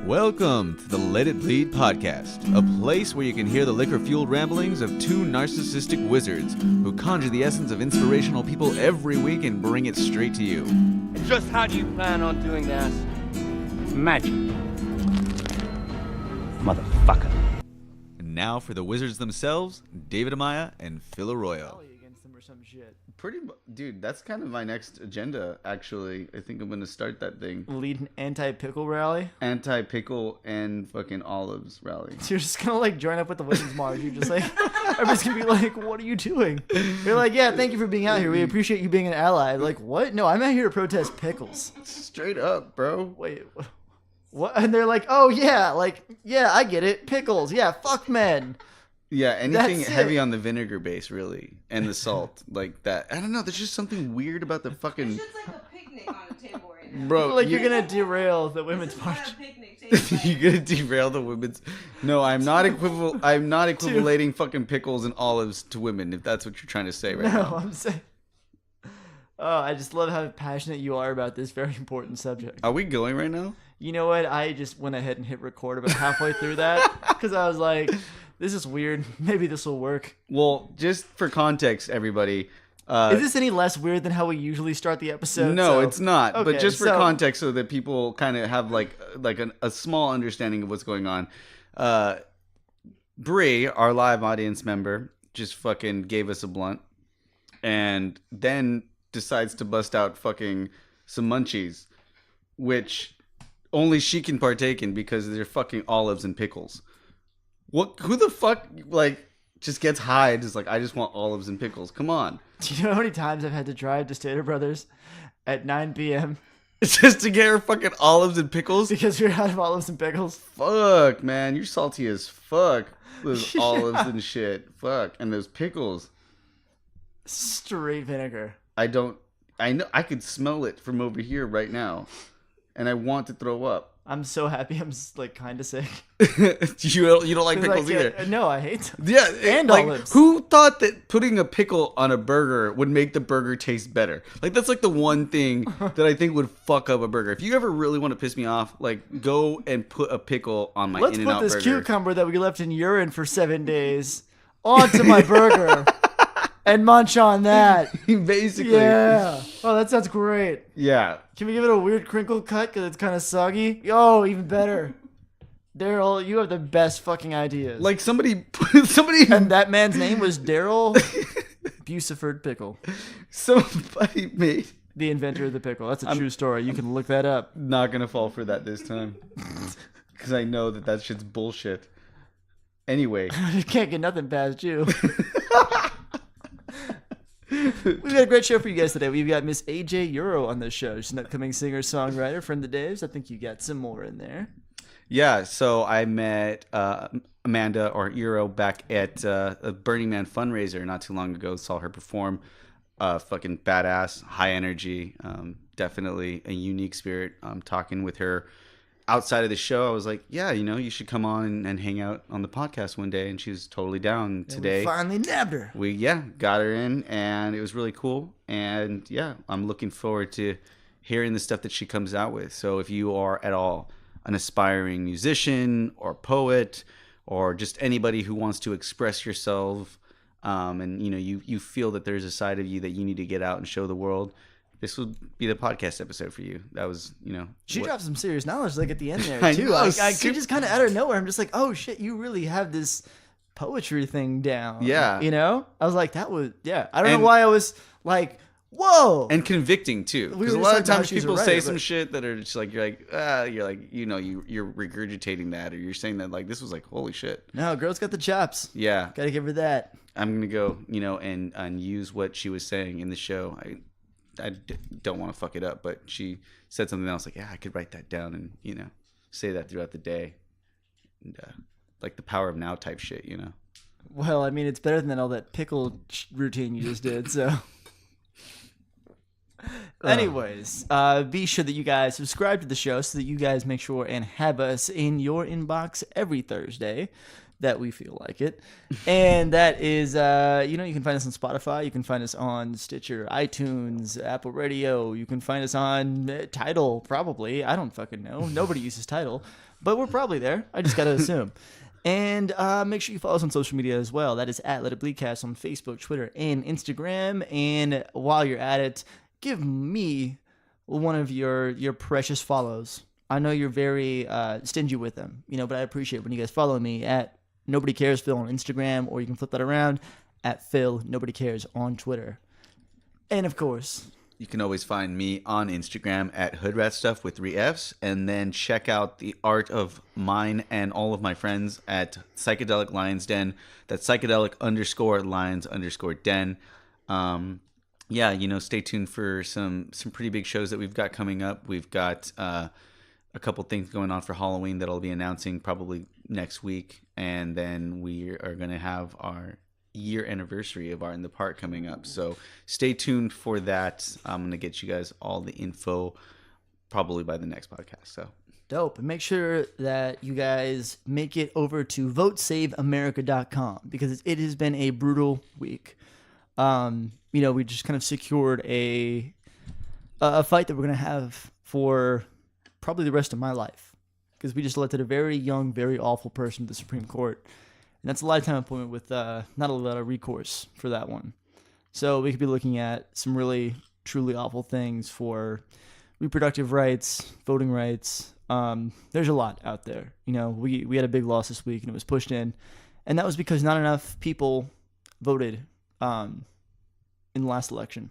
Welcome to the Let It Bleed podcast, a place where you can hear the liquor-fueled ramblings of two narcissistic wizards who conjure the essence of inspirational people every week and bring it straight to you. And just how do you plan on doing that? Magic. Motherfucker. And now for the wizards themselves, David Amaya and Phil Arroyo. Against them or some shit. Dude, that's kind of my next agenda, actually. I think I'm going to start that thing. Lead an anti-pickle rally. Anti-pickle and fucking olives rally. So you're just gonna like join up with the women's march. You're just like, everybody's gonna be like, "What are you doing?" You're like, "Yeah, thank you for being out here. We appreciate you being an ally." Like, what? No, I'm out here to protest pickles. Straight up, bro. Wait, what? And they're like, "Oh yeah, I get it. Pickles. Yeah, fuck men." Yeah, anything That's heavy it. on the vinegar base, really. And the salt. Like that. I don't know. There's just something weird about the fucking... It's just like a picnic on a table right now. Bro, Like you're gonna derail the women's It's march. not a picnic table. You're gonna derail the women's... No, I'm not equivalating fucking pickles and olives to women, if that's what you're trying to say right No, now. I'm saying. Oh, I just love how passionate you are about this very important subject. Are we going right now? You know what? I just went ahead and hit record about halfway through that because I was like, this is weird. Maybe this will work. Well, just for context, everybody... Is this any less weird than how we usually start the episode? No, So- it's not. Okay, But just for so- context, so that people kind of have like a small understanding of what's going on. Bree, our live audience member, just fucking gave us a blunt, and then decides to bust out fucking some munchies, which only she can partake in because they're fucking olives and pickles. What? Who the fuck like just gets high and is like, I just want olives and pickles? Come on. Do you know how many times I've had to drive to Stater Brothers at 9 p.m. Just to get her fucking olives and pickles? because we're out of olives and pickles? Fuck, man, you're salty as fuck. Those olives and shit. Fuck. And those pickles. Straight vinegar. I know I could smell it from over here right now. And I want to throw up. I'm so happy I'm like kind of sick. you don't like pickles either. No, I hate them. Yeah, And like, olives. Who thought that putting a pickle on a burger would make the burger taste better? Like, that's like the one thing that I think would fuck up a burger. If you ever really want to piss me off, like, go and put a pickle on my Let's In-N-Out put this burger. cucumber that we left in urine for 7 days onto my burger and munch on that. Basically. Yeah. Oh, that sounds great. Yeah. Can we give it a weird crinkle cut because it's kind of soggy? Oh, even better. Daryl, you have the best fucking ideas. Like somebody and that man's name was Daryl Busiford Pickle, somebody made. the inventor of the pickle. That's a true story. You can look that up. Not gonna fall for that this time, because I know that shit's bullshit. Anyway, You can't get nothing past you. We've got a great show for you guys today. We've got Miss AJ Euro on this show. She's an upcoming singer-songwriter, friend of Dave's. I think you got some more in there. yeah. So I met Amanda or Euro back at a Burning Man fundraiser not too long ago. Saw her perform. Fucking badass, high energy. Definitely a unique spirit. Talking with her outside of the show, I was like, yeah, you should come on and hang out on the podcast one day, and she was totally down today. We finally nabbed her. We got her in, and it was really cool. And yeah, I'm looking forward to hearing the stuff that she comes out with. So if you are at all an aspiring musician or poet or just anybody who wants to express yourself, and you feel that there's a side of you that you need to get out and show the world, this would be the podcast episode for you. That was, She what- dropped some serious knowledge like at the end there I too. know, I super- just kind of out of nowhere. I'm just like, oh shit, you really have this poetry thing down. Yeah. I was like, that was I don't And- know why I was like, whoa. and convicting too, We because were a just lot of talking about times she's a people writer, say some but- shit that are just like you're regurgitating that, or you're saying that like this was like holy shit. No, girl's got the chops. Yeah, Gotta give her that. I'm gonna go, and use what she was saying in the show. Don't want to fuck it up, but she said something else like, yeah, I could write that down and say that throughout the day, and, like the power of now type shit. Well, I mean, it's better than all that pickle routine you just did. So, Anyways, be sure that you guys subscribe to the show so that you guys make sure and have us in your inbox every Thursday that we feel like it. And that is, you can find us on Spotify. You can find us on Stitcher, iTunes, Apple Radio. You can find us on Tidal, probably. I don't fucking know. Nobody uses Tidal, but we're probably there. I just got to assume. And make sure you follow us on social media as well. That is at Let It Bleedcast on Facebook, Twitter, and Instagram. And while you're at it, give me one of your precious follows. I know you're very stingy with them, but I appreciate when you guys follow me at Nobody Cares Phil on Instagram, or you can flip that around at Phil Nobody Cares on Twitter. And of course, you can always find me on Instagram at HoodRatStuff with 3 Fs, and then check out the art of mine and all of my friends at Psychedelic Lions Den. That's psychedelic_lions_den. Stay tuned for some pretty big shows that we've got coming up. We've got a couple things going on for Halloween that I'll be announcing probably next week, and then we are going to have our year anniversary of Art in the Park coming up, so stay tuned for that. I'm going to get you guys all the info probably by the next podcast. So dope. And make sure that you guys make it over to votesaveamerica.com, because it has been a brutal week. We just kind of secured a fight that we're going to have for probably the rest of my life, because we just elected a very young, very awful person to the Supreme Court. And that's a lifetime appointment with not a lot of recourse for that one. So we could be looking at some really, truly awful things for reproductive rights, voting rights. There's a lot out there. We had a big loss this week, and it was pushed in. And that was because not enough people voted in the last election.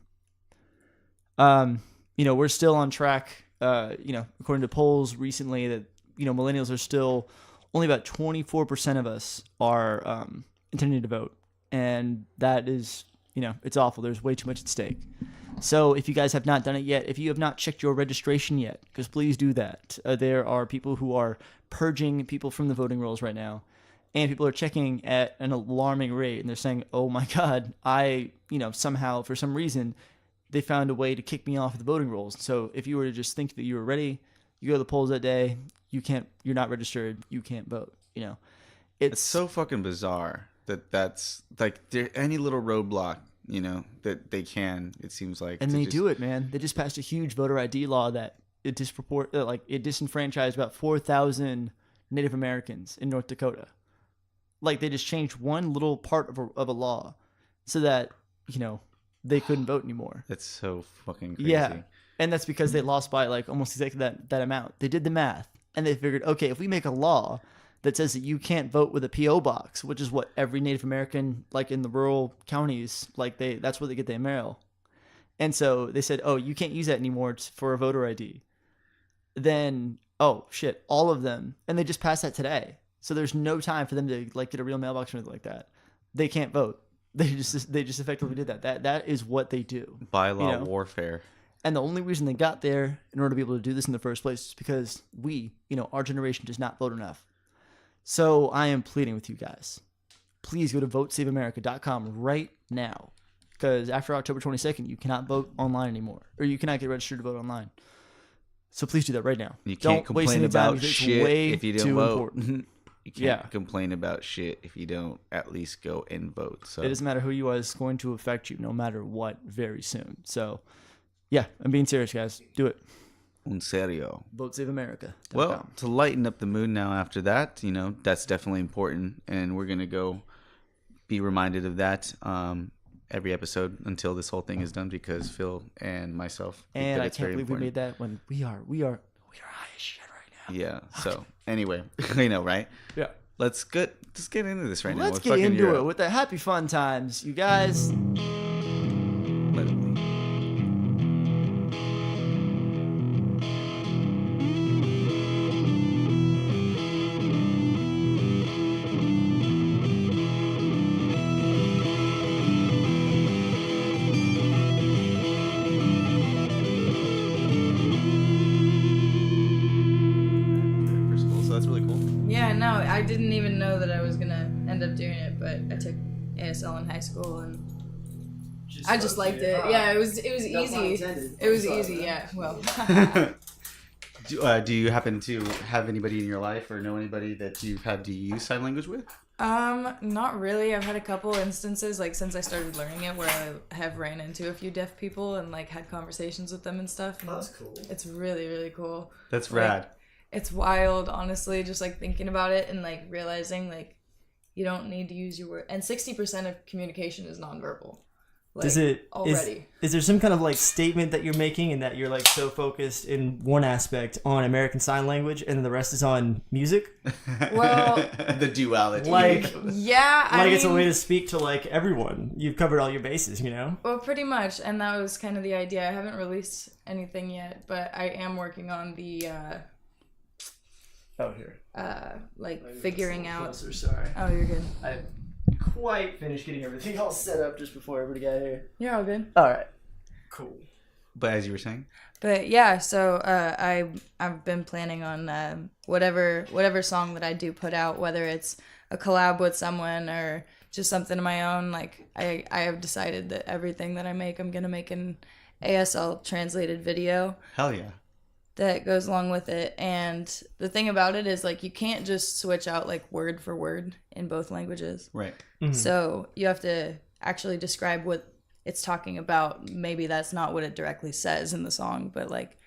We're still on track, according to polls recently, that, millennials are still... Only about 24% of us are intending to vote. And that is, it's awful. There's way too much at stake. So if you guys have not done it yet, if you have not checked your registration yet, because please do that. There are people who are purging people from the voting rolls right now. And people are checking at an alarming rate. And they're saying, oh my God, somehow, for some reason, they found a way to kick me off of the voting rolls. So if you were to just think that you were ready, you go to the polls that day, you're not registered, you can't vote. It's so fucking bizarre that's like any little roadblock, that they can, it seems like. And they do it, man. They just passed a huge voter ID law that it disenfranchised about 4,000 Native Americans in North Dakota. Like, they just changed one little part of a law so that, they couldn't vote anymore. That's so fucking crazy. Yeah. And that's because they lost by almost exactly that amount. They did the math, and they figured, okay, if we make a law that says that you can't vote with a P.O. box, which is what every Native American, in the rural counties, that's where they get their mail. And so they said, oh, you can't use that anymore for a voter ID. Then, oh shit, all of them, and they just passed that today. So there's no time for them to get a real mailbox or anything like that. They can't vote. They just effectively did that. That is what they do. Bylaw warfare. And the only reason they got there in order to be able to do this in the first place is because our generation does not vote enough. So I am pleading with you guys. Please go to votesaveamerica.com right now. Because after October 22nd, you cannot vote online anymore. Or you cannot get registered to vote online. So please do that right now. You can't don't waste complain any time about because it's shit way if you don't too vote. important. You can't complain about shit if you don't at least go and vote. So it doesn't matter who you are. It's going to affect you no matter what very soon. So... yeah, I'm being serious, guys. Do it. Un serio. VoteSaveAmerica.com. Well, to lighten up the mood now after that, that's definitely important. And we're going to go be reminded of that every episode until this whole thing is done, because Phil and myself think and that I it's can't very believe we important. made that when we are high as shit right now. Yeah. So anyway, I know, right? Yeah. Let's get into this right now. Let's With get fucking into Europe. it with the happy fun times. You guys... Let it bleed. First of all, so that's really cool. Yeah, no, I didn't even know that I was gonna end up doing it, but I took ASL in high school and I just liked it. Yeah, it was easy. It was easy. Yeah. Well. Do you happen to have anybody in your life or know anybody that you've had to use sign language with? Not really. I've had a couple instances, like, since I started learning it, where I have ran into a few deaf people and, like, had conversations with them and stuff. And That's cool. it's really, really cool. That's Like, rad. It's wild, honestly, just, like, thinking about it and, like, realizing, like, you don't need to use your word. And 60% of communication is nonverbal. Like, Does it already? Is there some kind of like statement that you're making and that you're like so focused in one aspect on American Sign Language and then the rest is on music? Well, The duality. Like, yeah, I it's a mean, way to speak to like everyone. You've covered all your bases, you know? well, pretty much, and that was kind of the idea. I haven't released anything yet, but I am working on the Oh, here. like figuring out. Closer, sorry. Oh, you're good. I quite finished getting everything all set up just before everybody got here. You're all good. All right. Cool. But as you were saying? But yeah, so I've been planning on whatever song that I do put out, whether it's a collab with someone or just something of my own. Like I have decided that everything that I make, I'm gonna make an ASL translated video Hell yeah. that goes along with it. And the thing about it is, like, you can't just switch out like word for word in both languages. Right. So you have to actually describe what it's talking about. Maybe that's not what it directly says in the song, but like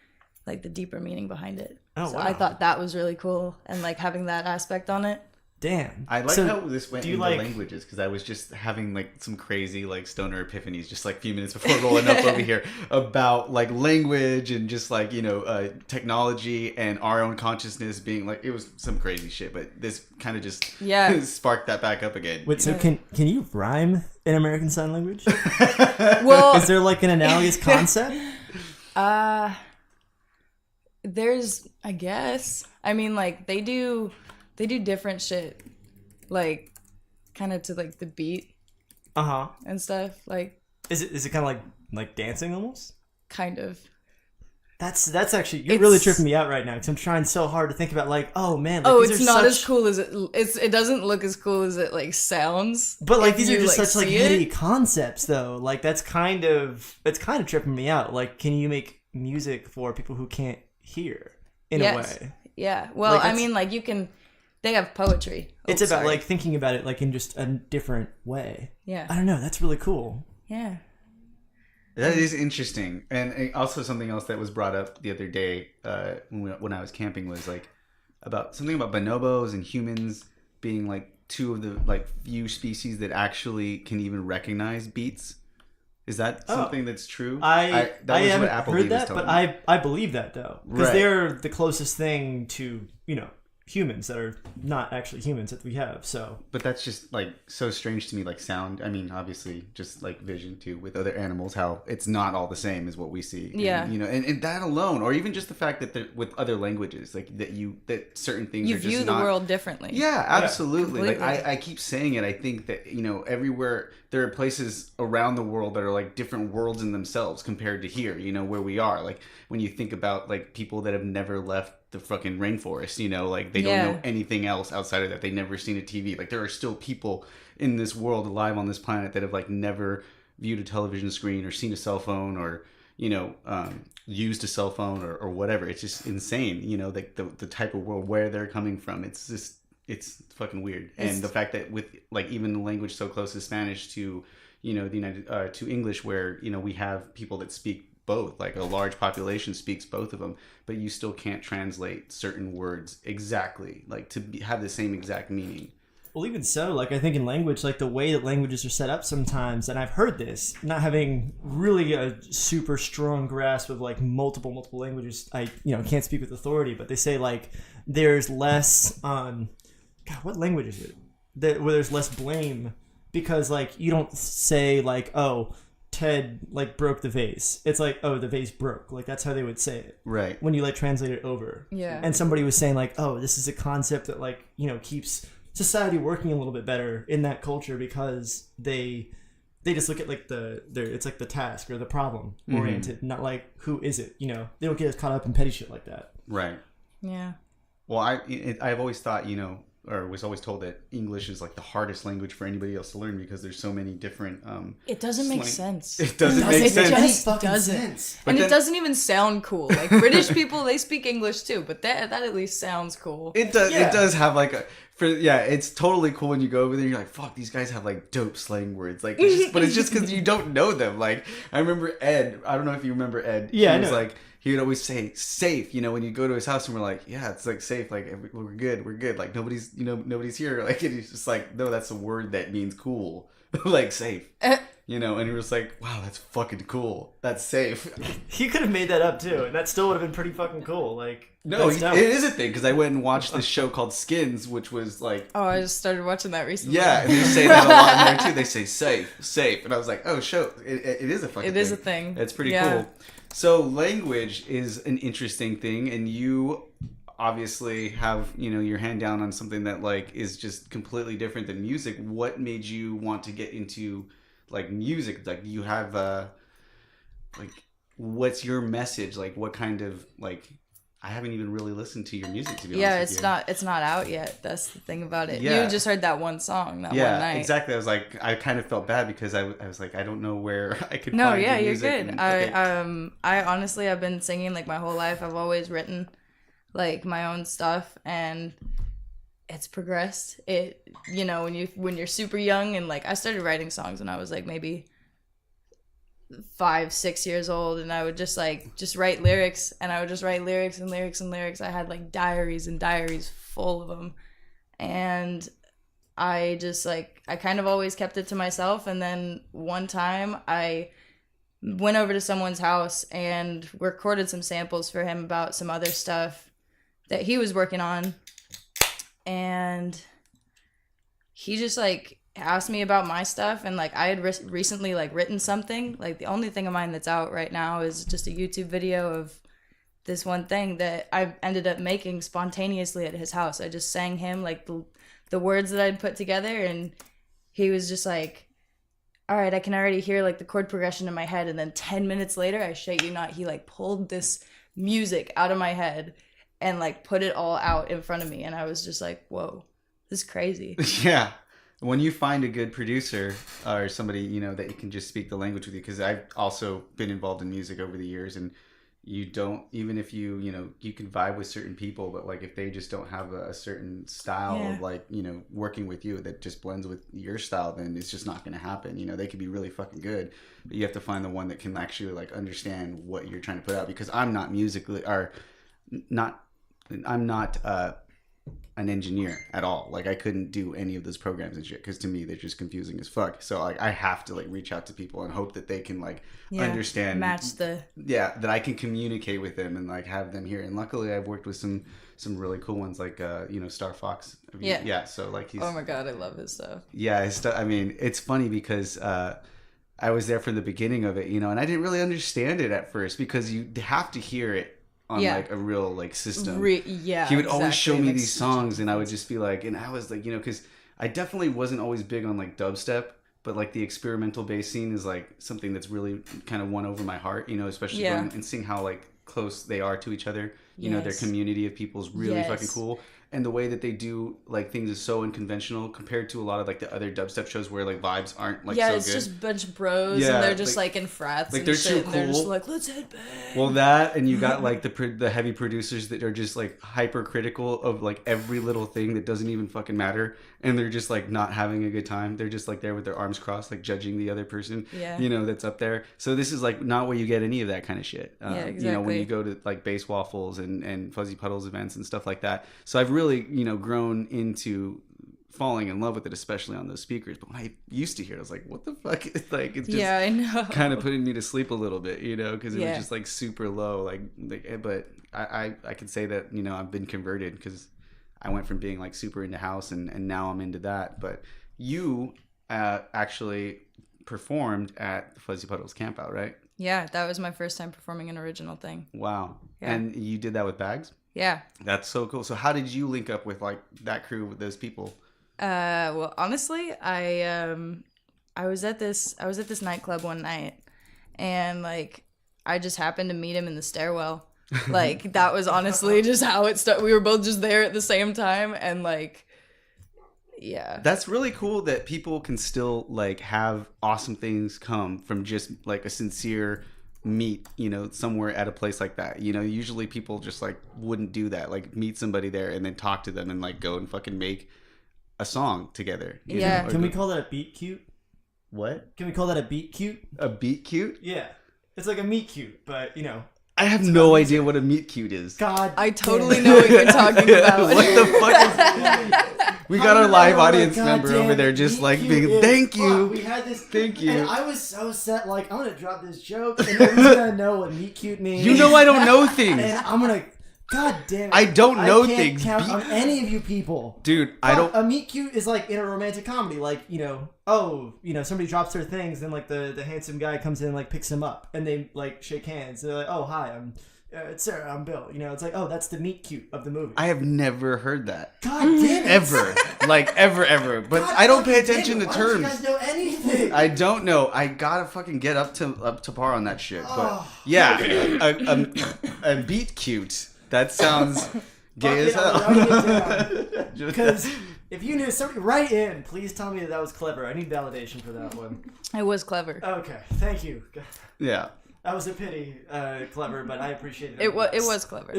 the deeper meaning behind it. Oh, so wow. I thought that was really cool, and like having that aspect on it. Damn. I like So, how this went do you into like- languages because I was just having like some crazy like stoner epiphanies just like a few minutes before rolling up over here about like language and just like, you know, technology and our own consciousness being like, it was some crazy shit, but this kind of just Yeah. sparked that back up again. Wait, so can you rhyme in American Sign Language? Well, Is there like an analogous concept? there's, I guess. I mean, like they do different shit, like kind of to like the beat Uh-huh. and stuff. Like Is it kind of like dancing almost? kind of. That's actually you're It's- really tripping me out right now because I'm trying so hard to think about like, oh man, like, Oh, these it's are not such, as cool as it doesn't look as cool as it like sounds. But like if these are you, just such like see it. heady concepts though. Like it's kind of tripping me out. Like, can you make music for people who can't hear in Yes. a way? Yeah. Well, Like, I that's- mean, like you can. They have poetry. Oh, It's about sorry. like thinking about it like in just a different way. I Yeah. don't know. That's really cool. Yeah. That is interesting, and also something else that was brought up the other day when I was camping was like about something about bonobos and humans being like two of the like few species that actually can even recognize beats. Is that something that's true? I haven't Appleby heard was that, telling but me. I believe that though because Right. they're the closest thing to humans that are not actually humans that we have. So But that's just like so strange to me, like sound. I mean, obviously, just like vision too with other animals, how it's not all the same as what we see. Yeah. And, and that alone, or even just the fact that with other languages, like that certain things You are view just the not. world differently. Yeah, absolutely. Like completely. I keep saying it. I think that everywhere there are places around the world that are like different worlds in themselves compared to here. Where we are. Like when you think about like people that have never left the fucking rainforest. Like they Yeah. don't know anything else outside of that. They've never seen a TV. Like there are still people in this world alive on this planet that have like never viewed a television screen or seen a cell phone or used a cell phone or whatever. It's just insane. Like the type of world where they're coming from. It's fucking weird. And the fact that with like even the language so close as Spanish to to English, where we have people that speak both, like a large population speaks both of them, but you still can't translate certain words exactly, like have the same exact meaning. well, even so, like I think in language, like the way that languages are set up sometimes, and I've heard this, not having really a super strong grasp of like multiple languages, I can't speak with authority, but they say like there's less God, what language is it? Where there's less blame because like you don't say like, oh, Ted like broke the vase. It's like, oh, the vase broke. Like that's how they would say it. Right. When you like translate it over. Yeah. And somebody was saying like, oh, this is a concept that like, keeps society working a little bit better in that culture because they just look at like it's like the task or the problem oriented, not like who is it, They don't get caught up in petty shit like that. Right. Yeah. Well, I've always thought, or was always told that English is like the hardest language for anybody else to learn because there's so many different. It doesn't make slang. sense. It doesn't make It sense. just Fucking doesn't. sense. And then- it doesn't even sound cool. Like British people, they speak English too, but that at least sounds cool. It does. Yeah. It does have like a. It's totally cool when you go over there. You're like, fuck, these guys have like dope slang words. Like, but it's just because you don't know them. Like, I remember Ed. I don't know if you remember Ed. Yeah, I he was know. like, he would always say safe. You know, when you go to his house and we're like, yeah, it's like safe. Like, we're good. Like nobody's here. Like, and he's just like, no, that's a word that means cool. Like safe. You know, and he was like, wow, that's fucking cool. That's safe. He could have made that up too, and that still would have been pretty fucking cool. Like, No, that's it dope. is a thing because I went and watched this show called Skins, which was like. Oh, I just started watching that recently. Yeah, and they say that a lot in there too. They say safe, and I was like, oh, show it is a fucking. It is a thing. It's pretty Yeah. cool. So language is an interesting thing, and you obviously have your hand down on something that like is just completely different than music. What made you want to get into like music? Like you have like what's your message? Like what kind of like. I haven't even really listened to your music to be honest. Yeah, with you. it's not out yet. That's the thing about it. Yeah. You just heard that one song that one Yeah, night. exactly. I was like, I kind of felt bad because I was like, I don't know where I could. No, find yeah, the you're music good. and- I honestly I've been singing like my whole life. I've always written like my own stuff, and it's progressed. It when you're super young, and like I started writing songs when I was like maybe 5-6 years old, and I would just write lyrics, and I would just write lyrics and lyrics and lyrics. I had like diaries and diaries full of them, and I just like I kind of always kept it to myself. And then one time I went over to someone's house and recorded some samples for him about some other stuff that he was working on, and he just like asked me about my stuff, and like I had recently like written something. Like the only thing of mine that's out right now is just a YouTube video of this one thing that I ended up making spontaneously at his house. I just sang him like the words that I'd put together, and he was just like, all right, I can already hear like the chord progression in my head. And then 10 minutes later, I shit you not, he like pulled this music out of my head and like put it all out in front of me, and I was just like, whoa, this is crazy. Yeah. When you find a good producer or somebody, that you can just speak the language with you, because I've also been involved in music over the years, and you don't, even if you can vibe with certain people, but like if they just don't have a certain style Yeah. of like, working with you that just blends with your style, then it's just not going to happen. They could be really fucking good, but you have to find the one that can actually like understand what you're trying to put out, because I'm not an engineer at all. Like I couldn't do any of those programs and shit because to me they're just confusing as fuck. So like I have to like reach out to people and hope that they can like understand, match the that I can communicate with them and like have them here. And luckily I've worked with some really cool ones like Star Fox. So like he's oh my god, I love his stuff. yeah, his stuff. I mean, it's funny because I was there from the beginning of it, and I didn't really understand it at first because you have to hear it on like a real like system. He would always show me these songs, and I would just be like, and I was like, because I definitely wasn't always big on like dubstep, but like the experimental bass scene is like something that's really kind of won over my heart, especially going and seeing how like close they are to each other. Their Yes. community of people is really Yes. fucking cool. And the way that they do like things is so unconventional compared to a lot of like the other dubstep shows where like vibes aren't like so it's good. just a bunch of bros, Yeah, and they're just like- like in frats, like, and they're shit, too and they're just cool. like, let's headbang. Well, that, and you got like the heavy producers that are just like hyper critical of like every little thing that doesn't even fucking matter, and they're just like not having a good time. They're just like there with their arms crossed, like judging the other person. Yeah. That's up there. So this is like not where you get any of that kind of shit. Yeah, When exactly. you go to like Bass Waffles and Fuzzy Puddles events and stuff like that. So I've really grown into falling in love with it, especially on those speakers. But when I used to hear it, I was like, what the fuck? It's like, it's just Yeah, I know. kind of putting me to sleep a little bit, because it Yeah. was just like super low. But I can say that, I've been converted because I went from being like super into house and now I'm into that. But you actually performed at the Fuzzy Puddles Campout, right? Yeah, that was my first time performing an original thing. Wow. Yeah. And you did that with Bags? Yeah. That's so cool. So how did you link up with like that crew, with those people? Well, honestly, I was at this nightclub one night, and like I just happened to meet him in the stairwell. Like that was honestly just how it started. We were both just there at the same time, and like Yeah. That's really cool that people can still like have awesome things come from just like a sincere meet, you know, somewhere at a place like that. You know, usually people just like wouldn't do that, like meet somebody there and then talk to them and like go and fucking make a song together. You Yeah. know? Or Can we go- call that a beat cute? what? Can we call that a beat cute? A beat cute? Yeah. It's like a meet cute, but you know. I have no idea what a meet cute is. God. I totally know what you're talking about. What the fuck is We got our live audience God member damn over there it, just meet like cute being, is- thank fuck, you. we had this. Thank you. And I was so set, like, I'm gonna drop this joke, and everyone's gonna know what meet cute means. You know I don't know things. And I'm gonna. God damn it. I don't know can't things. count Be- on any of you people. Dude, I don't. A meet cute is like in a romantic comedy, like, you know, oh, you know, somebody drops their things, then like the handsome guy comes in and like picks them up, and they like shake hands. They're like, oh, hi, I'm it's Sarah, I'm Bill. You know, it's like, oh, that's the meet cute of the movie. I have never heard that. God damn it. Ever. Like, ever. But God I don't pay fucking attention to damn it. Why don't terms. you guys know anything? I don't know. I gotta fucking get up to par on that shit. But Oh. yeah, a beat cute. That sounds gay as hell. Because if you knew somebody, write in. Please tell me that was clever. I need validation for that one. It was clever. Okay, thank you. Yeah. That was a pity, clever, but I appreciate it. It nonetheless. was clever.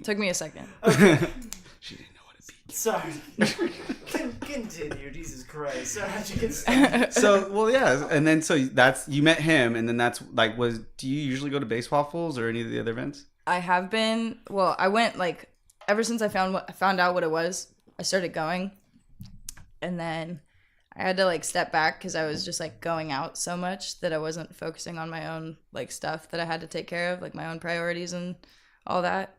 Took me a second. She didn't know what a beat. Sorry. Continue, Jesus Christ. So how'd you get started? So, well, yeah, and then so that's you met him, and then that's like do you usually go to Base Waffles or any of the other events? I have been. Well, I went like ever since I found out what it was. I started going, and then I had to like step back because I was just like going out so much that I wasn't focusing on my own like stuff that I had to take care of, like my own priorities and all that.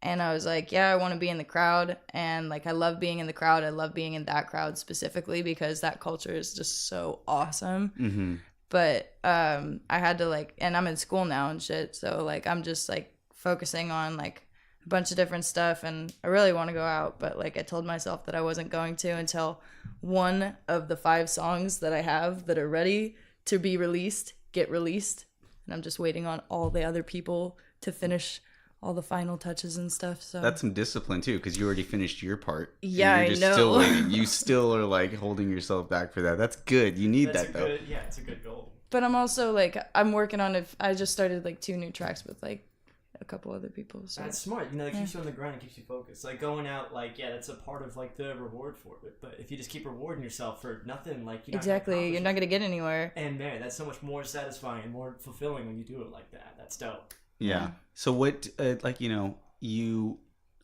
And I was like, yeah, I want to be in the crowd, and like I love being in the crowd. I love being in that crowd specifically because that culture is just so awesome. Mm-hmm. But I had to like, and I'm in school now and shit, so like I'm just like focusing on like a bunch of different stuff, and I really want to go out, but like I told myself that I wasn't going to until one of the 5 songs that I have that are ready to be released get released, and I'm just waiting on all the other people to finish all the final touches and stuff. So That's some discipline too, because you already finished your part. and Yeah, you're I just know. Still waiting. You still are like holding yourself back for that. That's good. You need That's that a though. good, yeah, it's a good goal. but I'm also like I'm working on it. I just started like 2 new tracks with like a couple other people, so That's smart. You know, it keeps you on the grind. It keeps you focused. Like going out, like yeah, that's a part of like the reward for it. But if you just keep rewarding yourself for nothing, like you're not gonna exactly, accomplish you're not gonna get anywhere. it. And man, that's so much more satisfying and more fulfilling when you do it like that. That's dope. Yeah. So what, like, you know, you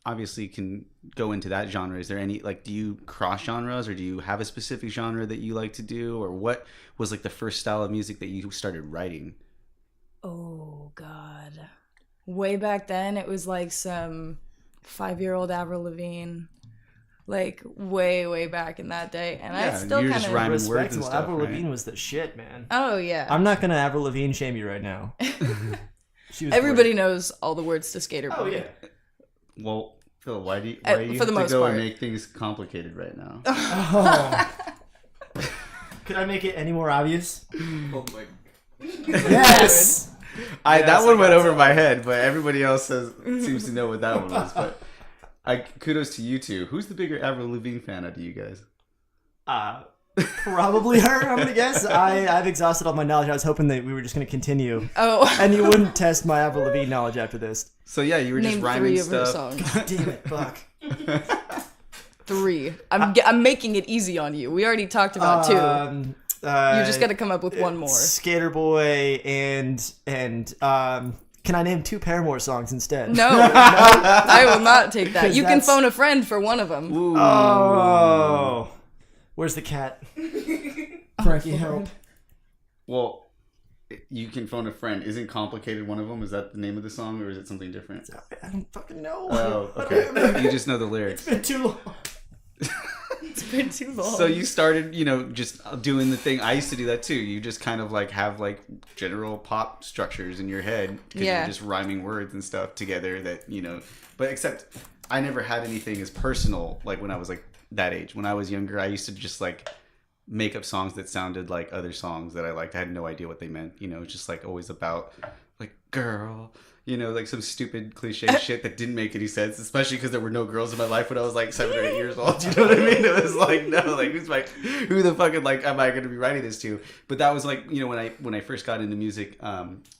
obviously can go into that genre. Is there any, like, do you cross genres, or do you have a specific genre that you like to do, or what was like the first style of music that you started writing? Oh God, way back then it was like some 5-year-old Avril Lavigne, like way back in that day, and I Yeah, still you're kind just of rhyming words and Respectable. stuff, Avril right? Lavigne was the shit, man. Oh yeah, I'm not gonna Avril Lavigne shame you right now. She was everybody great. knows all the words to Skater Boy. Oh yeah. Well, Phil, why do you, For have the to most go part. and make things complicated right now? Oh. Could I make it any more obvious? Oh my. Yes. That Yes, one I went got over some. my head, but everybody else seems to know what that one was. But kudos to you two. Who's the bigger Avril Lavigne fan out of you guys? Probably her. I'm gonna guess. I've exhausted all my knowledge. I was hoping that we were just gonna continue, Oh, and you wouldn't test my Avril Lavigne knowledge after this. So yeah, you were just name rhyming 3 of her stuff. songs. Damn it, fuck. 3. I'm making it easy on you. We already talked about 2. You just got to come up with one more. Skater Boy and can I name 2 Paramore songs instead? No, I will not take that. 'Cause You can that's- phone a friend for one of them. Ooh. Oh. Where's the cat? Frankie, help. Well, you can phone a friend. Isn't complicated one of them? Is that the name of the song, or is it something different? I don't fucking know. Oh, okay. You just know the lyrics. It's been too long. It's been too long. So you started, just doing the thing. I used to do that too. You just kind of like have like general pop structures in your head because Yeah. you're just rhyming words and stuff together that, but except I never had anything as personal like when I was like that age. When I was younger, I used to just like make up songs that sounded like other songs that I liked. I had no idea what they meant. It's just like always about like, girl, you know, like some stupid cliche shit that didn't make any sense, especially because there were no girls in my life when I was like 7 or 8 years old. You know what I mean? It was like, no, like who the fucking like am I going to be writing this to? But that was like, you know, when I first got into music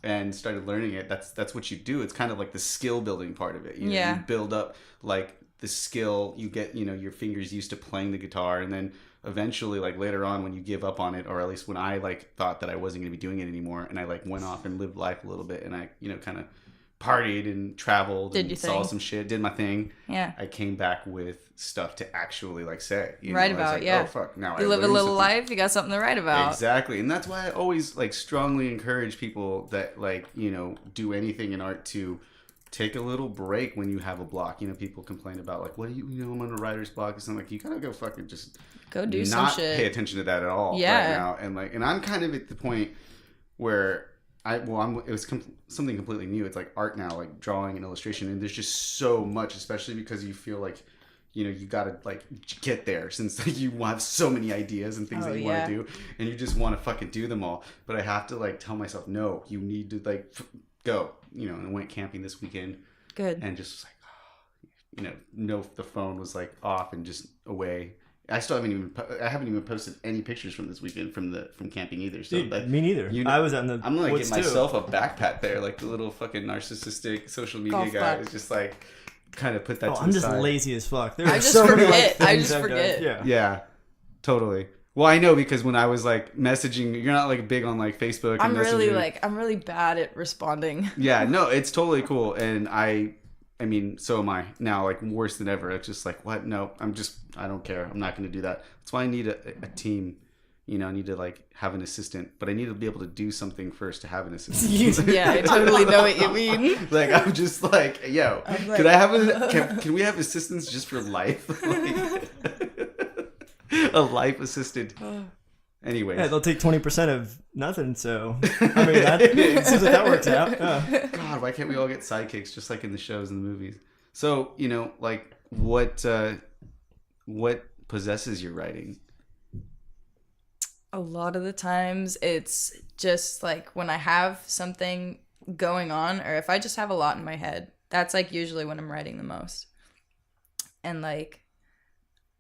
and started learning it, that's what you do. It's kind of like the skill building part of it. You know, Yeah. you build up like the skill, you get, you know, your fingers used to playing the guitar, and then eventually, like later on, when you give up on it, or at least when I like thought that I wasn't going to be doing it anymore, and I like went off and lived life a little bit, and I, you know, kind of partied and traveled Did and your saw thing. some shit, did my thing. Yeah. I came back with stuff to actually like say, you Write know? I was about, like, yeah. Oh fuck! Now You I live a learned little something. life, you got something to write about. Exactly, and that's why I always like strongly encourage people that like, you know, do anything in art to take a little break when you have a block. You know, people complain about like, what do you know, I'm on a writer's block or something. Like, you gotta go fucking just Go do not some shit. pay attention to that at all Yeah. right now. And like, and I'm kind of at the point where it was something completely new. It's like art now, like drawing and illustration, and there's just so much, especially because you feel like, you know, you gotta like get there, since like, you have so many ideas and things Oh, that you yeah. want to do, and you just want to fucking do them all. But I have to like tell myself, no, you need to like go, you know. And I went camping this weekend, Good. and just like, you know, no, the phone was like off and just away. I haven't even posted any pictures from this weekend from camping either. So Dude, that, me neither. you know, I was on the. I'm gonna woods get too. myself a backpack there, like the little fucking narcissistic social media Golf guy. clap. Is just like kind of put that Oh, to I'm the just side. lazy as fuck. There I are just so many, like, forget. I things just I've done. forget. Yeah. Yeah, totally. Well, I know, because when I was like messaging, you're not like big on like Facebook. I'm and really Messenger. I'm really bad at responding. Yeah, no, it's totally cool, and I mean, so am I now, like worse than ever. It's just like, what? No, I don't care. I'm not going to do that. That's why I need a team. You know, I need to like have an assistant, but I need to be able to do something first to have an assistant. Yeah, I totally know what you mean. Like, I'm just like, yo, I'm like- could I have can we have assistants just for life? Like, a life assistant. Anyways. Yeah, they'll take 20% of nothing. So I mean, that it seems like that works out. Yeah. God, why can't we all get sidekicks just like in the shows and the movies? So, you know, like what possesses your writing? A lot of the times it's just like when I have something going on, or if I just have a lot in my head, that's like usually when I'm writing the most. And like,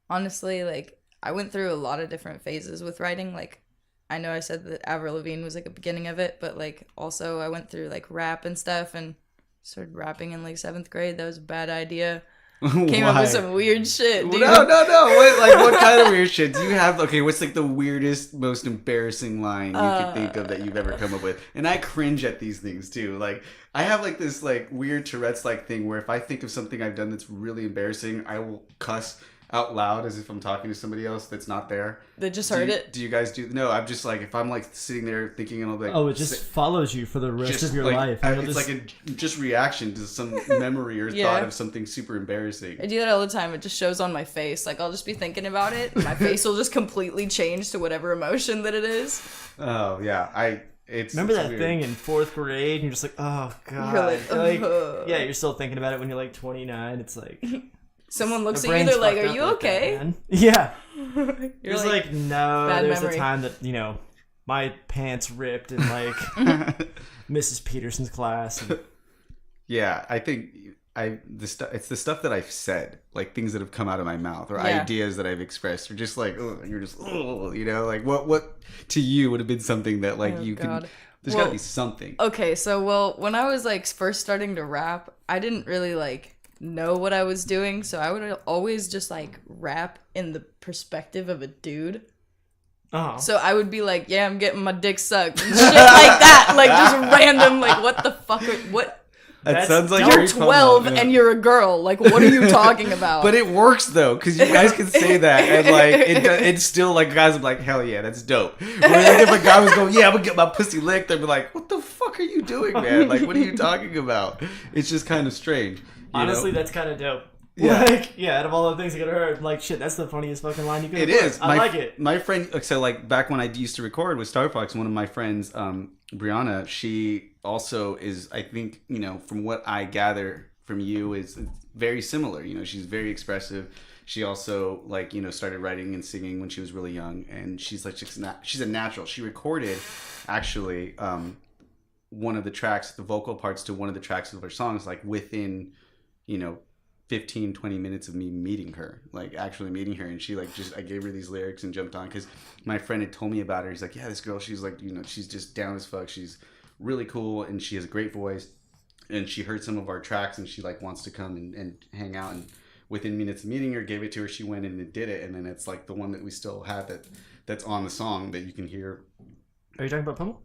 honestly, like I went through a lot of different phases with writing. Like, I know I said that Avril Lavigne was like a beginning of it, but like also I went through like rap and stuff and started rapping in like 7th grade. That was a bad idea. Came up Why? with some weird shit, dude. No. What kind of weird shit do you have? Okay, what's like the weirdest, most embarrassing line you could think of that you've ever come up with? And I cringe at these things too. Like, I have like this like weird Tourette's like thing where if I think of something I've done that's really embarrassing, I will cuss out loud as if I'm talking to somebody else that's not there. They just heard it. Do you guys do? No, I'm just like, if I'm like sitting there thinking, and I'll be like, Oh, it just follows you for the rest of your like, life. And It's you'll like a just reaction to some memory or Yeah. thought of something super embarrassing. I do that all the time. It just shows on my face. Like, I'll just be thinking about it, and my face will just completely change to whatever emotion that it is. Oh yeah, Remember it's that weird. thing in 4th grade, and you're just like, oh god, You're like, ugh. yeah, you're still thinking about it when you're like 29. It's like Someone looks the at you, brain's they're like, fucked "Are up you like that, okay?" man. Yeah, You're it's like, no. bad There's memory. a time that my pants ripped in like Mrs. Peterson's class. And, Yeah, I think it's the stuff that I've said, like things that have come out of my mouth or Yeah. ideas that I've expressed, or just like, ugh, you're just, ugh, you know, like what to you would have been something that like Oh, you can. God. There's Well, got to be something. Okay, so when I was like first starting to rap, I didn't really like know what I was doing, so I would always just like rap in the perspective of a dude. oh, So I would be like, "Yeah, I'm getting my dick sucked," and shit like that, like just random, like what the fuck? What? That That's sounds like dope. You're Harry Potter. 12 Yeah. and you're a girl. Like, what are you talking about? But it works though, because you guys can say that, and like it's still like guys are like, hell yeah, that's dope. Where like if a guy was going, yeah, I'm gonna get my pussy licked, I'd be like, what the fuck are you doing, man? Like, what are you talking about? It's just kind of strange. You honestly, know? that's kind of dope. Yeah. Like, yeah, out of all the things I could have heard, like, shit, that's the funniest fucking line you could have It heard. is. I like it. My friend, so like back when I used to record with Star Fox, one of my friends, Brianna, she also is, I think, you know, from what I gather from you, is very similar. You know, she's very expressive. She also like, you know, started writing and singing when she was really young, and she's like, she's a natural. She recorded actually one of the tracks, the vocal parts to one of the tracks of her songs, like within, 15, 20 minutes of me meeting her, like actually meeting her. And she I gave her these lyrics and jumped on because my friend had told me about her. He's like, yeah, this girl, she's like, she's just down as fuck. She's really cool and she has a great voice. And she heard some of our tracks and she like wants to come and hang out. And within minutes of meeting her, gave it to her. She went in and did it. And then it's like the one that we still have that's on the song that you can hear. Are you talking about Pummel?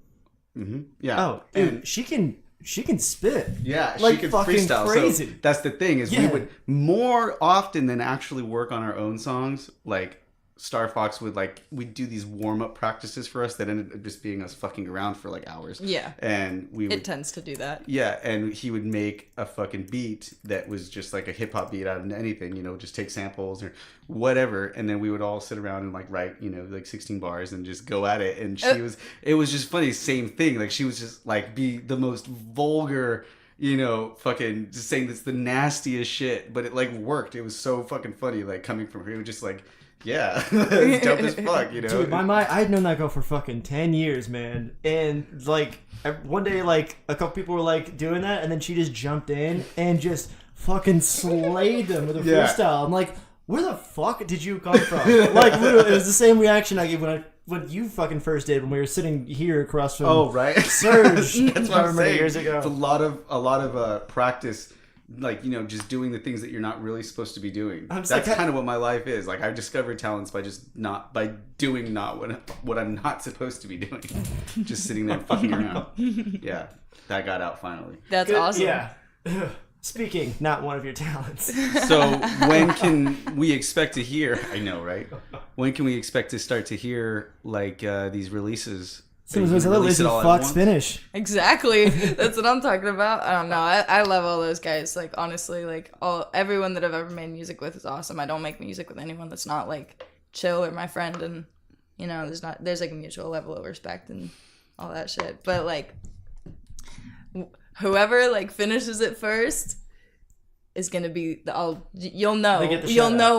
Mm-hmm. Yeah. Oh, dude, and she can spit. yeah, like she can fucking freestyle. crazy. So that's the thing is we would more often than actually work on our own songs. Like Star Fox we'd do these warm up practices for us that ended up just being us fucking around for like hours. Yeah. And we would It tends to do that. yeah, and he would make a fucking beat that was just like a hip hop beat out of anything, just take samples or whatever, and then we would all sit around and like write, like 16 bars and just go at it. And it was just funny, same thing. Like she was just like be the most vulgar, fucking just saying this the nastiest shit, but it like worked. It was so fucking funny, like coming from her. It was just like, yeah, it's dope as fuck, Dude, my mind, I had known that girl for fucking 10 years, man. And like one day, like a couple people were like doing that, and then she just jumped in and just fucking slayed them with a Yeah. freestyle. I'm like, where the fuck did you come from? Like literally, it was the same reaction I gave when you fucking first did when we were sitting here across from Oh right, Surge. That's what I'm saying. Years ago. It's a lot of practice, like just doing the things that you're not really supposed to be doing. I'm just That's like, kind of what my life is. Like I've discovered talents by doing not what I'm not supposed to be doing. Just sitting there fucking around. Yeah, that got out finally. That's Good- awesome. Yeah. Speaking, not one of your talents. So when can we expect to hear? I know, right? When can we expect to start to hear like these releases? As soon as those other lazy fucks finish. Exactly. That's what I'm talking about. I don't know. I love all those guys. Like honestly, like everyone that I've ever made music with is awesome. I don't make music with anyone that's not like chill or my friend, and there's like a mutual level of respect and all that shit. But like whoever like finishes it first is gonna be you'll know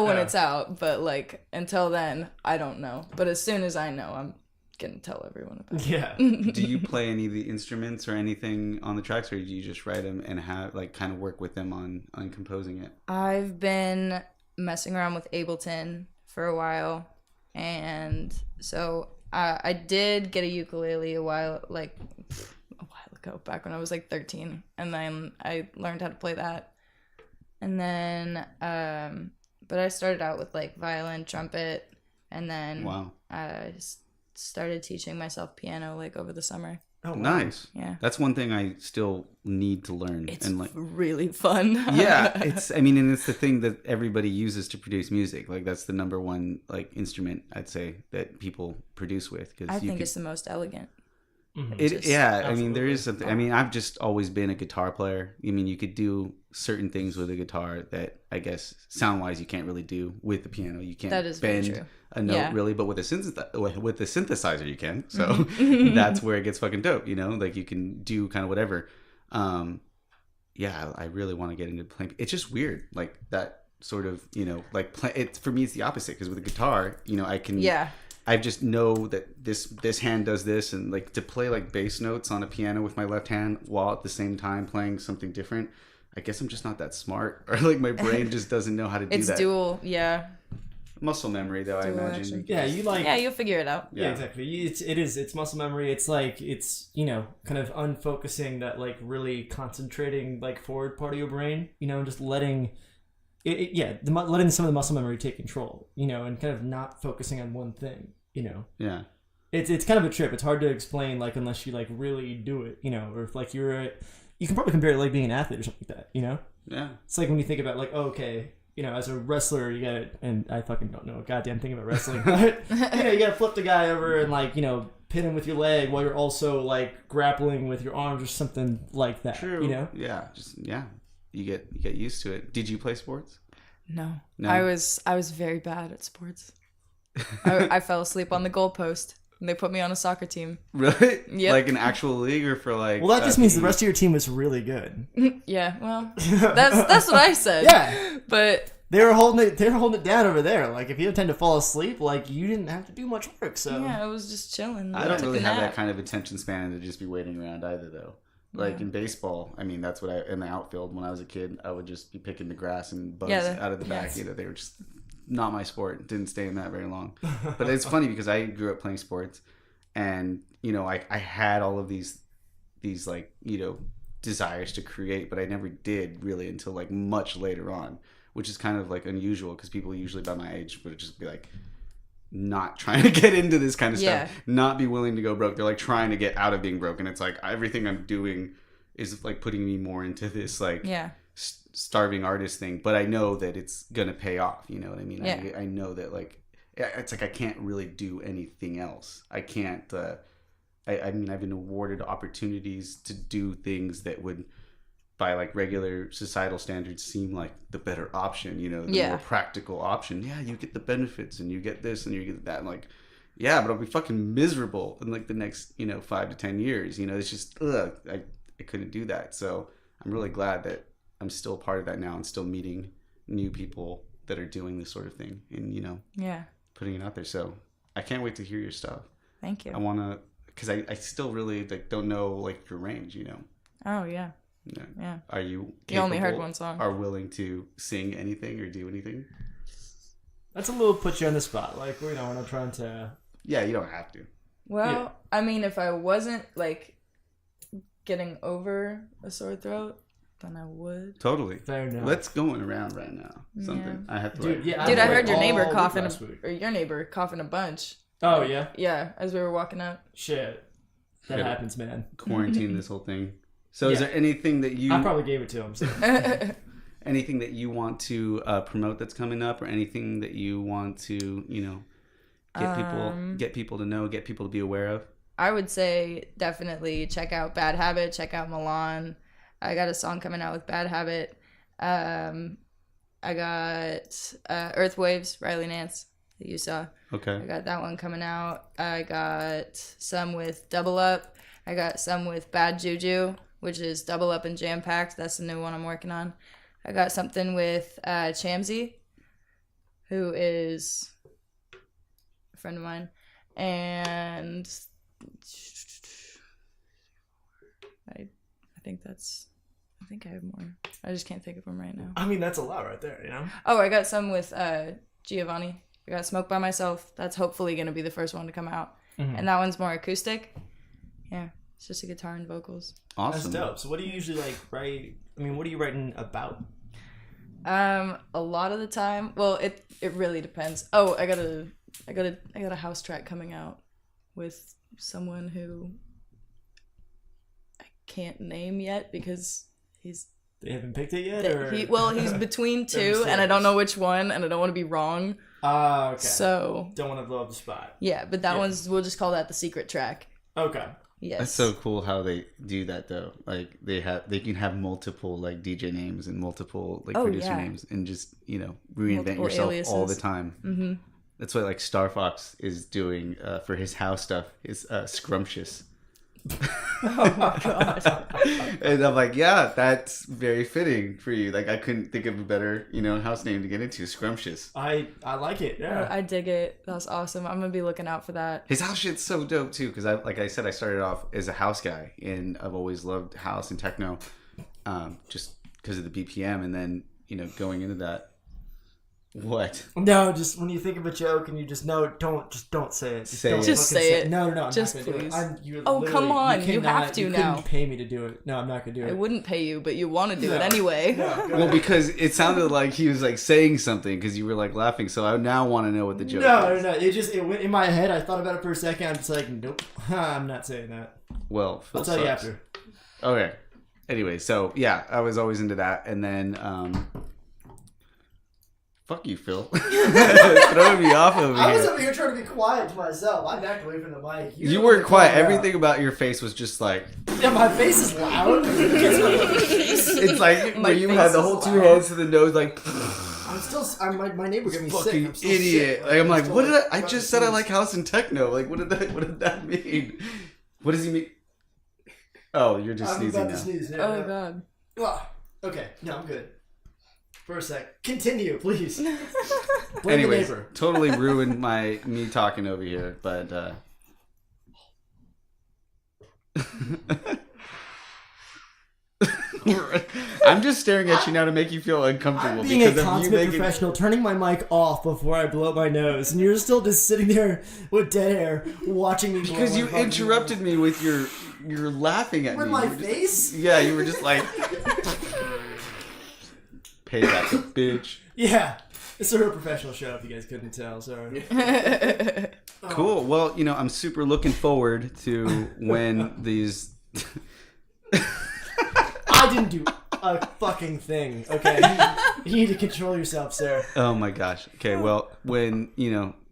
when it's out. But like until then, I don't know. But as soon as I know, I'm gonna tell everyone about it. Yeah. Do you play any of the instruments or anything on the tracks, or do you just write them and have like kind of work with them on composing it? I've been messing around with Ableton for a while, and so I did get a ukulele a while ago, back when I was like 13, and then I learned how to play that, and then but I started out with like violin, trumpet, and then Wow. I started teaching myself piano like over the summer. Oh, wow. Nice. Yeah. That's one thing I still need to learn. It's and like really fun. yeah, and it's the thing that everybody uses to produce music. Like that's the number one like instrument I'd say that people produce with, because I think it's the most elegant. There is something. I've just always been a guitar player. You could do certain things with a guitar that I guess sound-wise you can't really do with the piano. You can't That is very bend true. a note Yeah. really, but with the synthesizer you can. So that's where it gets fucking dope. Like you can do kind of whatever. I really want to get into playing. It's just weird, like that sort of like play. It for me it's the opposite, because with a guitar, I can I just know that this hand does this, and like to play like bass notes on a piano with my left hand while at the same time playing something different. I guess I'm just not that smart, or like my brain just doesn't know how to do It's that. dual, yeah. Muscle memory, though, I Dual imagine. action. Yeah, you like. Yeah, you'll figure it out. Yeah, exactly. It's muscle memory. It's like kind of unfocusing that like really concentrating like forward part of your brain. Just letting letting some of the muscle memory take control. And kind of not focusing on one thing. Yeah. It's kind of a trip. It's hard to explain like unless you like really do it. Or if like you can probably compare it like being an athlete or something like that. Yeah. It's like when you think about like okay. As a wrestler, you gotta, and I fucking don't know a goddamn thing about wrestling, but, you gotta flip the guy over and, like, pin him with your leg while you're also, like, grappling with your arms or something like that. True. Yeah. You get used to it. Did you play sports? No. No? I was very bad at sports. I fell asleep on the goalpost, and they put me on a soccer team. Really? Yep. Like an actual league, or for like? Well, that just means the rest of your team was really good. Yeah, well, that's what I said. Yeah. But they were holding it down over there. Like if you tend to fall asleep, like you didn't have to do much work. So Yeah, I was just chilling. I don't Took really a have that nap. kind of attention span to just be waiting around either, though. Like in baseball, I mean, that's what in the outfield when I was a kid, I would just be picking the grass and bugs out of the back. yes. You know, they were just not my sport. Didn't stay in that very long. But it's funny because I grew up playing sports, and you know, I had all of these like, you know, desires to create, but I never did really until like much later on, which is kind of like unusual because people usually by my age would just be like not trying to get into this kind of Yeah. stuff, not be willing to go broke. They're like trying to get out of being broke, and it's like everything I'm doing is like putting me more into this like Yeah. starving artist thing. But I know that it's gonna pay off. You know what I mean? Yeah. I know that like it's like I can't really do anything else. I can't. I mean, I've been awarded opportunities to do things that would, by like regular societal standards, seem like the better option, you know, the Yeah. more practical option. Yeah, you get the benefits and you get this and you get that. I'm like, yeah, but I'll be fucking miserable in like the next, you know, 5 to 10 years. You know, it's just, I couldn't do that. So I'm really glad that I'm still part of that now and still meeting new people that are doing this sort of thing and, you know, Yeah. putting it out there. So I can't wait to hear your stuff. Thank you. I want to, because I still really like don't know like your range, you know. Oh yeah. Yeah. Yeah. Are you? You only heard capable, one song. Are willing to sing anything or do anything? that's a little put you on the spot. Like we're not trying to. Yeah, you don't have to. Well, Yeah. I mean, if I wasn't like getting over a sore throat, then I would. Totally. Fair enough. What's going around right now? Something I have to. Dude, like, yeah, Dude, I went heard your neighbor all week coughing, last week. or your neighbor coughing a bunch. Oh yeah, Yeah, as we were walking up. shit, that Yeah. happens, man. quarantine this whole thing. So, is Yeah. there anything that you I probably gave it to him. So. anything that you want to promote that's coming up, or anything that you want to get people to know, get people to be aware of? I would say definitely check out Bad Habit, check out Milan. I got a song coming out with Bad Habit. I got Earth Waves, Riley Nance, that you saw. Okay. I got that one coming out. I got some with Double Up. I got some with Bad Juju, which is Double Up and Jam Packed. That's the new one I'm working on. I got something with Chamsy, who is a friend of mine. And I think I have more. I just can't think of them right now. I mean, that's a lot right there, you know. Oh, I got some with Giovanni. I got Smoke by Myself. That's hopefully going to be the first one to come out. Mhm. And that one's more acoustic. Yeah, it's just a guitar and vocals. Awesome. That's dope. So, what do you usually like write? I mean, what are you writing about? A lot of the time, well, it really depends. Oh, I got a house track coming out with someone who I can't name yet because They haven't picked it yet, or he's between two, They're and I don't serious. know which one, and I don't want to be wrong. Okay. So Don't want to blow up the spot. yeah, but that Yeah. one's, we'll just call that the secret track. Okay. Yes. That's so cool how they do that though. Like they can have multiple like DJ names and multiple like Oh, producer yeah. names and just, you know, reinvent Multiple yourself all the aliases. time. Mm-hmm. That's what like Star Fox is doing for his house stuff is Scrumptious. Oh my god. And I'm like, yeah, that's very fitting for you. Like I couldn't think of a better, you know, house name to get into. Scrumptious. I like it. Yeah. I dig it. That's awesome. I'm gonna be looking out for that. His house shit's so dope too, because like I said, I started off as a house guy, and I've always loved house and techno, just because of the BPM, and then you know going into that. What? No, just when you think of a joke and you just know, don't say it. Say don't it. Just fucking say it. No, I'm Just not gonna please. Do it. You're Oh, come literally- on, you cannot- have to you now. couldn't pay me to do it. No, I'm not gonna do it. I wouldn't pay you, but you want to do No. it anyway. No, go Well, ahead. because it sounded like he was like saying something because you were like laughing. So I now want to know what the joke No, is. it went in my head. I thought about it for a second. I'm just like, nope, I'm not saying that. Well, Phil I'll tell you sucks. after. Okay. Anyway, so yeah, I was always into that, and then fuck you, Phil. Throwing me off over I was here. over here trying to be quiet to myself. I backed away from the mic. You were weren't quiet. calling out. Everything about your face was just like Yeah, my face is loud. it's like My where you face had the is whole two loud. hands to the nose, like My neighbor got me sick. fucking I'm still idiot. sick. Like I'm like, still, what did I about just to said I sneeze. like house and techno. Like what did that mean? What does he mean? Oh, you're just I'm sneezing about now. to sneeze. Yeah, Oh yeah. god. Ugh. Okay, no, I'm good. for a sec. Continue, please. Blame Anyways, the neighbor. totally ruined me talking over here, but I'm just staring at you now to make you feel uncomfortable Being a because of you consummate making. professional, turning my mic off before I blow my nose, and you're still just sitting there with dead air, watching me. Because blow you my fucking interrupted nose. me with you're laughing at With me. my You were just- face? yeah, you were just like, payback, a bitch. Yeah, it's a real professional show. If you guys couldn't tell, sorry. Cool. Well, I'm super looking forward to when these. I didn't do a fucking thing. Okay, you need to control yourself, sir. Oh my gosh. Okay. Well, when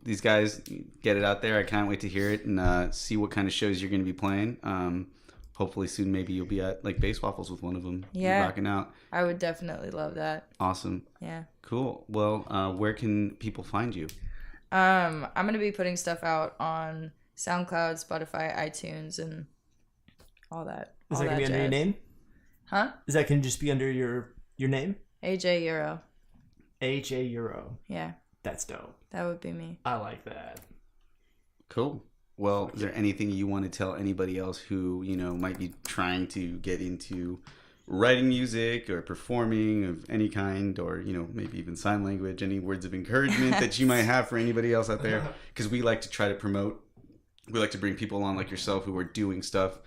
these guys get it out there, I can't wait to hear it and see what kind of shows you're going to be playing. Hopefully soon, maybe you'll be at like Bass Waffles with one of them. Yeah. Rocking out. I would definitely love that. Awesome. Yeah. Cool. Well, where can people find you? I'm gonna be putting stuff out on SoundCloud, Spotify, iTunes, and all that. Is all that gonna be under your jazz. name? Huh? Is that gonna just be under your name? AJ Euro. AJ Euro. Yeah, That's dope. that would be me. I like that. Cool. Well, is there anything you want to tell anybody else who, might be trying to get into writing music or performing of any kind, or, maybe even sign language, any words of encouragement that you might have for anybody else out there? Because we like to try to promote, we like to bring people on like yourself who are doing stuff,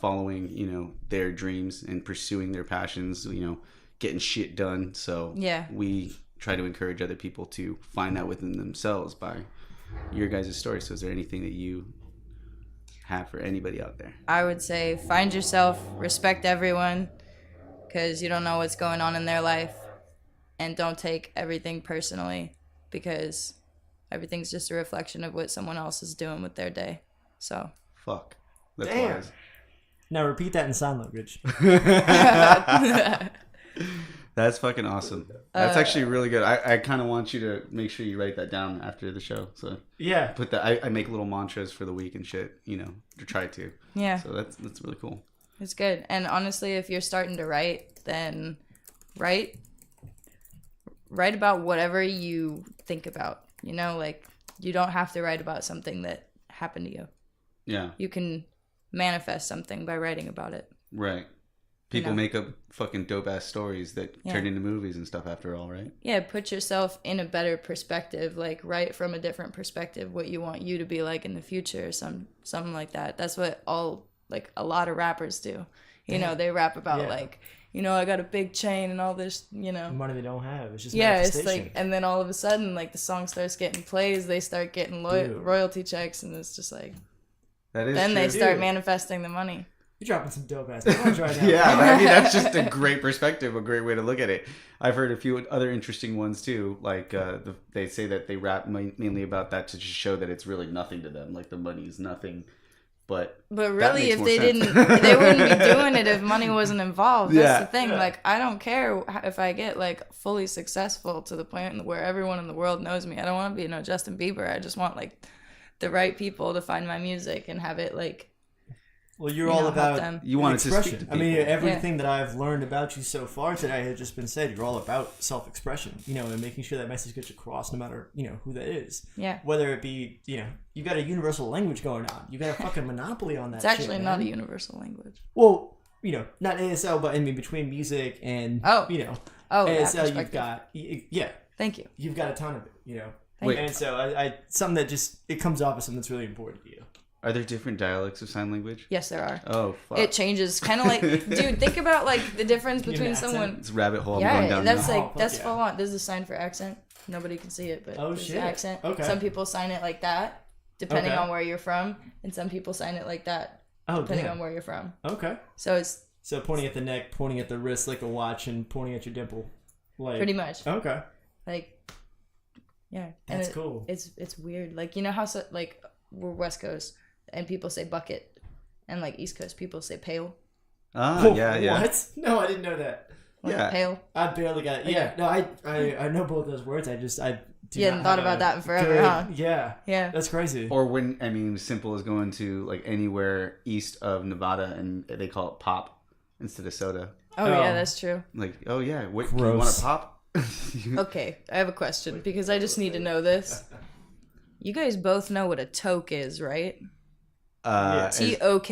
following, their dreams and pursuing their passions, getting shit done. So Yeah. we try to encourage other people to find that within themselves by your guys' story. So is there anything that you have for anybody out there? I would say find yourself, respect everyone, because you don't know what's going on in their life, and don't take everything personally, because everything's just a reflection of what someone else is doing with their day. So Fuck. That's Damn. wise. Now repeat that in sign language. That's fucking awesome. That's actually really good. I kind of want you to make sure you write that down after the show. So Yeah. put that. I make little mantras for the week and shit, to try to. yeah, So that's really cool. it's good. And honestly, if you're starting to write, then write about whatever you think about. Like you don't have to write about something that happened to you. Yeah. You can manifest something by writing about it. Right. People know. make up fucking dope ass stories that Yeah. turn into movies and stuff after all, right? Yeah, put yourself in a better perspective, like write from a different perspective what you want you to be like in the future, or something like that. That's what a lot of rappers do. They rap about Yeah. I got a big chain and all this, Money they don't have. It's just Yeah, it's manifestation. and then all of a sudden, the song starts getting plays, they start getting Dude. royalty checks, and it's just That is then they true. start Dude. manifesting the money. You're dropping some dope ass lines right now. Yeah, that's just a great perspective, a great way to look at it. I've heard a few other interesting ones too. Like they say that they rap mainly about that to just show that it's really nothing to them. Like the money is nothing. But really, makes if more they sense. didn't, they wouldn't be doing it if money wasn't involved. That's Yeah. the thing. I don't care if I get fully successful to the point where everyone in the world knows me. I don't want to be no Justin Bieber. I just want the right people to find my music and have it Well, you're you all know, help about them. you want it to expression. speak to I mean, people. everything that I've learned about you so far today has just been said. You're all about self-expression, and making sure that message gets across no matter, who that is. Yeah. Whether it be, you got a universal language going on. You got a fucking monopoly on that It's actually shit, not a man. universal language. Well, not ASL, but I mean between music and, Oh, that ASL, you've perspective. got, yeah, Thank you. you've got a ton of it, Wait. And so I something that just, it comes off as something that's really important to you. Are there different dialects of sign language? Yes, there are. Oh fuck. It changes, kind of dude. Think about the difference You have between an accent? someone. It's a rabbit hole I'm going Yeah, down that's now. Oh, fuck that's yeah. full on. This is a sign for accent. Nobody can see it, but Oh, this is shit. accent. Okay. Some people sign it like that, depending Okay. on where you're from, and some people sign it like that, Oh, depending damn. on where you're from. Okay. So it's So pointing at the neck, pointing at the wrist like a watch, and pointing at your dimple. pretty much Okay. yeah. That's and cool. It's weird. How we're West Coast and people say bucket, and East Coast people say pail. Ah, yeah. What? No, I didn't know that. Yeah. Pail. I barely got it. Yeah. No, I know both those words. I do You hadn't not thought have about a that in forever, good- huh? Yeah. Yeah. That's crazy. Or when simple as going to anywhere east of Nevada and they call it pop instead of soda. Oh Oh. yeah, that's true. Like, oh yeah, what, do you want Gross. a pop? Okay, I have a question because I just need to know this. You guys both know what a toke is, right? Toke.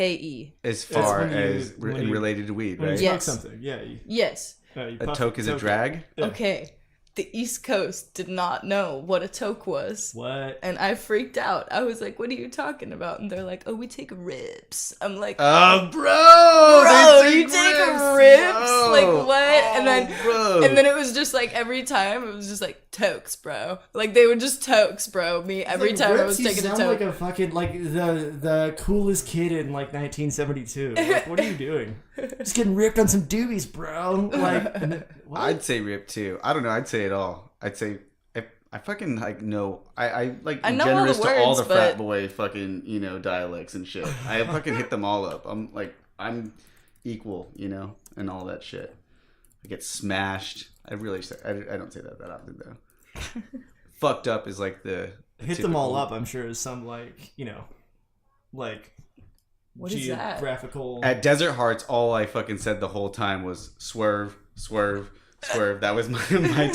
As far when you- as when you- related to weed, When you right? smoke Yes. something, yeah. Yes. You A puff toke is a drag. Yeah. Okay. The East Coast did not know what a toke was. What? And I freaked out. I was like, what are you talking about? And they're like, oh, we take rips. I'm like, Oh, bro! bro, they you take rips? Yo. Like, what? Oh, and then it was just like, every time, it was just like, tokes, bro. Like, they would just tokes, bro, me every Like, time I Rips, was you taking a sound toke. like a fucking like the coolest kid in like 1972. Like, what are you doing? Just getting ripped on some doobies, bro. Like, what? I'd say rip too. I don't know. I'd say it all. I'd say I fucking like know. I like I am know all generous the to all words, the frat but- boy fucking dialects and shit. I fucking hit them all up. I'm equal, and all that shit. I get smashed. I really say I don't say that often though. Fucked up is like the Hit them all typical- up. I'm sure is some like like What is that? geographical. At Desert Hearts, all I fucking said the whole time was swerve, swerve, swerve. That was my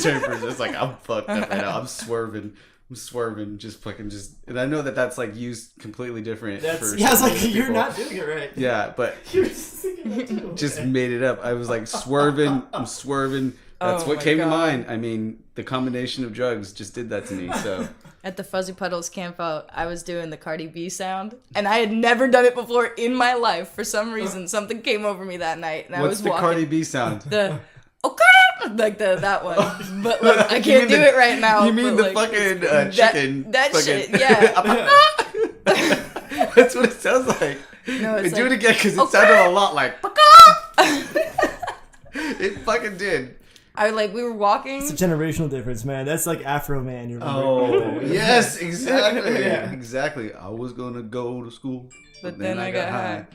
term for just like I'm fucked up right now. I'm swerving, just fucking just. And I know that that's like used completely different. That's for yeah. I was some like, other you're people. not doing it right. Yeah, but You're just thinking that too. just made it up. I was like swerving, I'm swerving. That's Oh what my came to God. mind. I mean, the combination of drugs just did that to me. So At the Fuzzy Puddles camp out, I was doing the Cardi B sound, and I had never done it before in my life. For some reason, something came over me that night, and I what's was the walking. Cardi B sound? The okay, like that one. But like, I can't do it right now. You mean but, the like, fucking chicken? That fucking, shit, yeah. That's what it sounds like. No, it's Do it like, again because it okay. sounded a lot like. It fucking did. we were walking. It's a generational difference, man. That's like Afro Man. You're Oh yes, exactly, Yeah. exactly. I was gonna go to school, But then I got high.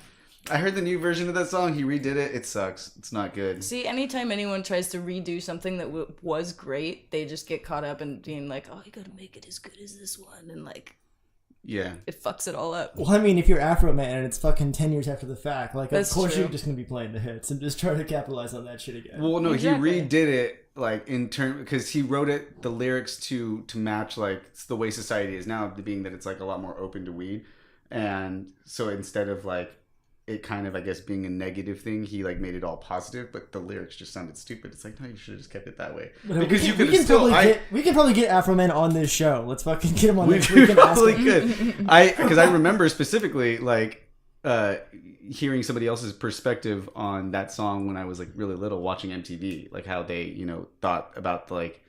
I heard the new version of that song. He redid it. It sucks. It's not good. See, anytime anyone tries to redo something that was great, they just get caught up in being like, "Oh, you gotta make it as good as this one," and like Yeah. it fucks it all up. Well, I mean, if you're Afro Man and it's fucking 10 years after the fact, like, That's of course true. you're just gonna be playing the hits and just trying to capitalize on that shit again. Well, no, Exactly. he redid it like in turn because he wrote it the lyrics to match like the way society is now, being that it's like a lot more open to weed, and so instead of like it kind of I guess being a negative thing, he like made it all positive, but the lyrics just sounded stupid. It's like no, you should have just kept it that way because you could still. We can probably get Afro Man on this show. Let's fucking get him on We next week and ask probably him. could. Because I remember specifically like hearing somebody else's perspective on that song when I was like really little, watching MTV, like how they thought about like.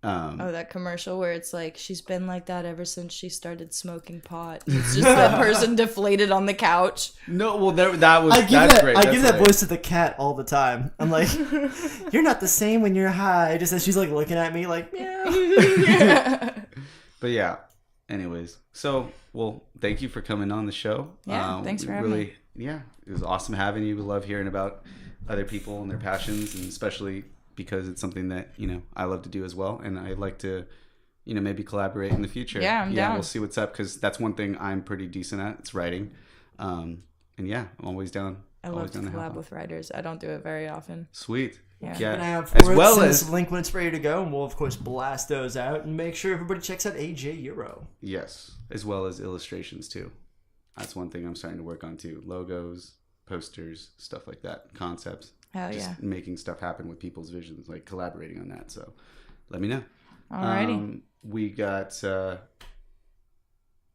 Oh, that commercial where it's like she's been like that ever since she started smoking pot. It's just that person deflated on the couch. No, well, that was I give that's that great. I That's give that right. voice to the cat all the time. I'm like, you're not the same when you're high. Just as she's like looking at me like, meow. But yeah. Anyways, so thank you for coming on the show. Yeah, thanks we for having me. Yeah, it was awesome having you. We love hearing about other people and their passions, and especially because it's something that I love to do as well, and I'd like to maybe collaborate in the future. Yeah, I'm down. We'll see what's up because that's one thing I'm pretty decent at. It's writing, and yeah, I'm always down. I always love to down help collab out. with writers. I don't do it very often. Sweet. Yeah. Keep an eye out As for it. well Send as us a link when it's ready to go, and we'll of course blast those out and make sure everybody checks out AJ Euro. yes, as well as illustrations too. That's one thing I'm starting to work on too. Logos, posters, stuff like that, concepts. Hell Just yeah. making stuff happen with people's visions, like collaborating on that. So let me know. Alrighty. We got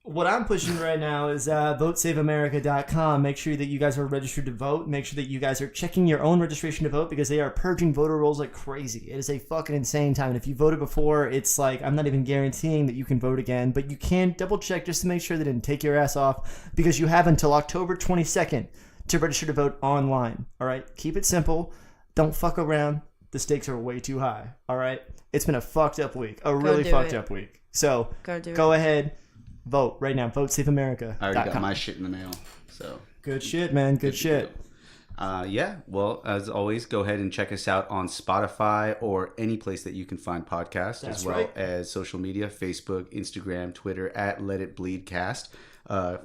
What I'm pushing right now is votesaveamerica.com. Make sure that you guys are registered to vote. Make sure that you guys are checking your own registration to vote because they are purging voter rolls like crazy. It is a fucking insane time. And if you voted before, it's like, I'm not even guaranteeing that you can vote again, but you can double check just to make sure they didn't take your ass off because you have until October 22nd to register to vote online. All right? Keep it simple. Don't fuck around. The stakes are way too high. All right? It's been a fucked up week. A really do fucked it. up week. So Go ahead. Vote right now. VoteSaveAmerica.com. I already got my shit in the mail. So Good shit, man. Good shit. yeah. Well, as always, go ahead and check us out on Spotify or any place that you can find podcasts, That's as well right. as social media: Facebook, Instagram, Twitter at Let It Bleed Cast.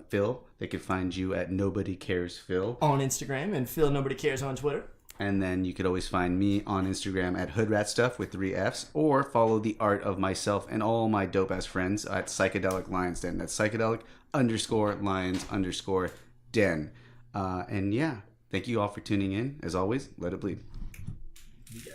Phil, they can find you at Nobody Cares Phil. On Instagram and Phil Nobody Cares on Twitter. And then you could always find me on Instagram at hoodratstuff with 3 Fs, or follow the art of myself and all my dope ass friends at Psychedelic Lions Den. That's psychedelic_lions_den. And yeah, thank you all for tuning in. As always, let it bleed. Yeah.